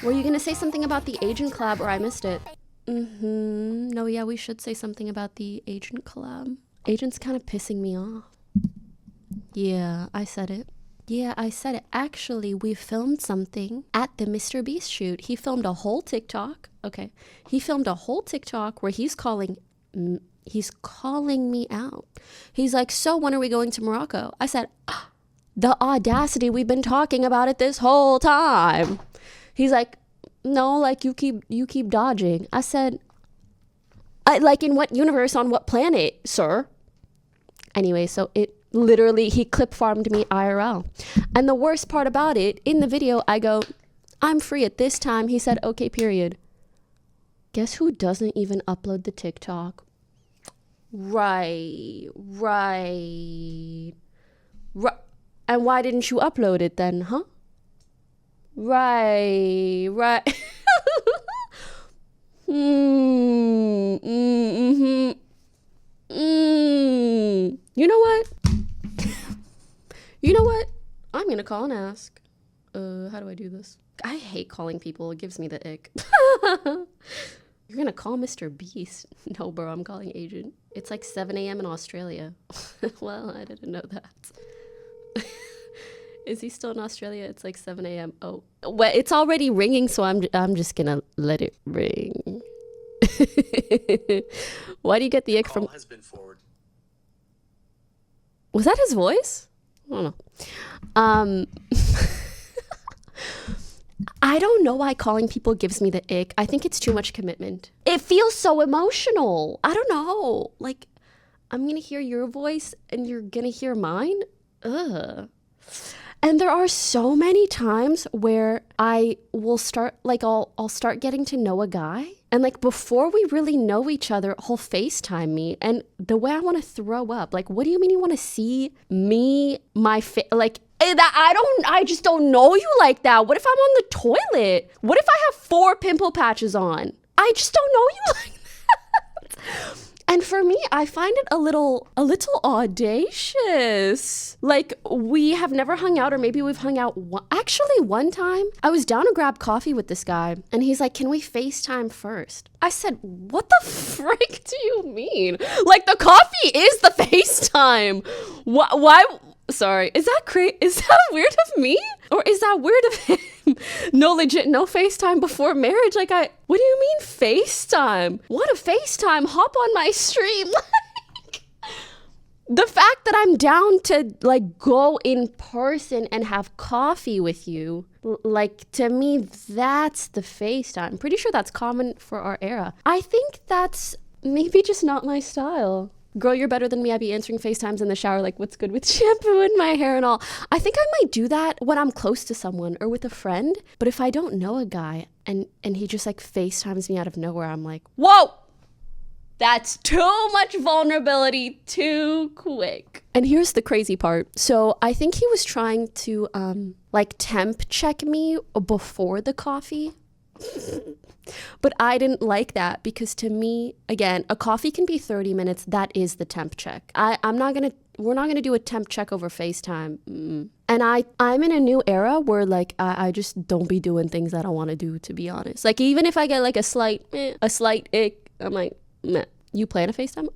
Were you gonna say something about the agent collab or I missed it? No, yeah, we should say something about the agent collab. Agent's kind of pissing me off. Yeah, I said it. Yeah, I said it. Actually, we filmed something at the Mr. Beast shoot. He filmed a whole TikTok. Okay. He filmed a whole TikTok where he's calling me out. He's like, so when are we going to Morocco? I said, the audacity, we've been talking about it this whole time. He's like, no, like you keep dodging. I said, like in what universe, on what planet, sir? Anyway, so it literally, he clip farmed me IRL. And the worst part about it, in the video, I go, I'm free at this time. He said, okay, period. Guess who doesn't even upload the TikTok? Right. And why didn't you upload it then, huh? Right. You know what? You know what? I'm gonna call and ask. How do I do this? I hate calling people. It gives me the ick. You're gonna call Mr. Beast? No, bro, I'm calling Agent. It's like 7 a.m. in Australia. Well, I didn't know that. Is he still in Australia? It's like 7 a.m. Oh, well, it's already ringing, so I'm just gonna let it ring. Why do you get the ick from? Has been forward. Was that his voice? I don't know. I don't know why calling people gives me the ick. I think it's too much commitment. It feels so emotional. I don't know. Like, I'm gonna hear your voice and you're gonna hear mine. Ugh. And there are so many times where I will start, like, I'll start getting to know a guy. And, like, before we really know each other, he'll FaceTime me. And the way I want to throw up, like, what do you mean you want to see me, my face? Like, I just don't know you like that. What if I'm on the toilet? What if I have 4 pimple patches on? I just don't know you like that. And for me, I find it a little audacious. Like, we have never hung out, or maybe we've hung out one time. I was down to grab coffee with this guy, and he's like, can we FaceTime first? I said, what the frick do you mean? Like, the coffee is the FaceTime. Why? Sorry, is that weird of me? Or is that weird of him? No, legit, no FaceTime before marriage. Like, what do you mean FaceTime? What a FaceTime? Hop on my stream. Like, the fact that I'm down to, like, go in person and have coffee with you, like, to me, that's the FaceTime. I'm pretty sure that's common for our era. I think that's maybe just not my style. Girl, you're better than me. I'd be answering FaceTimes in the shower like, what's good with shampoo in my hair and all. I think I might do that when I'm close to someone or with a friend. But if I don't know a guy and he just, like, FaceTimes me out of nowhere, I'm like, whoa, that's too much vulnerability too quick. And here's the crazy part. So I think he was trying to like temp check me before the coffee. But I didn't like that because, to me, again, a coffee can be 30 minutes. That is the temp check. We're not going to do a temp check over FaceTime. And I'm in a new era where, like, I just don't be doing things I don't want to do, to be honest. Like, even if I get, like, a slight ick, I'm like, meh. You plan a FaceTime?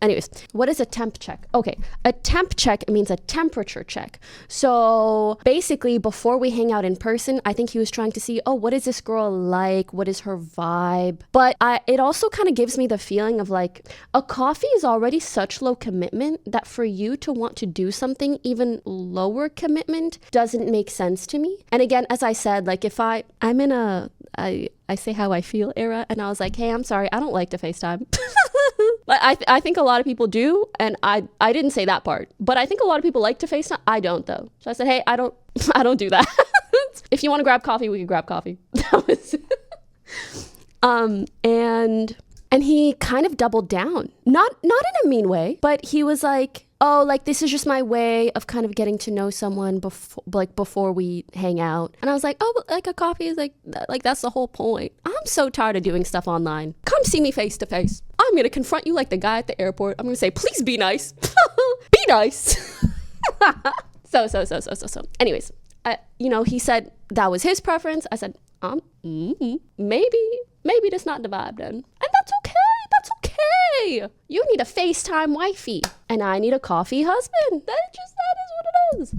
Anyways, what is a temp check? Okay, a temp check means a temperature check. So basically, before we hang out in person, I think he was trying to see, what is this girl like? What is her vibe? But it also kind of gives me the feeling of, like, a coffee is already such low commitment that for you to want to do something even lower commitment doesn't make sense to me. And again, as I said, like, if I'm in I say how I feel era, and I was like, hey, I'm sorry, I don't like to FaceTime. I think a lot of people do, and I didn't say that part, but I think a lot of people like to FaceTime. I don't, though. So I said, hey, I don't do that. If you want to grab coffee, we can grab coffee. That was and he kind of doubled down, not in a mean way, but he was like, like, this is just my way of kind of getting to know someone before we hang out. And I was like, but like, a coffee is like that's the whole point. I'm so tired of doing stuff online. Come see me face to face. I'm going to confront you like the guy at the airport. I'm going to say, please be nice. Be nice. So. Anyways, he said that was his preference. I said, Maybe that's not the vibe then. And that's okay. That's okay. You need a FaceTime wifey. And I need a coffee husband. That is what it is.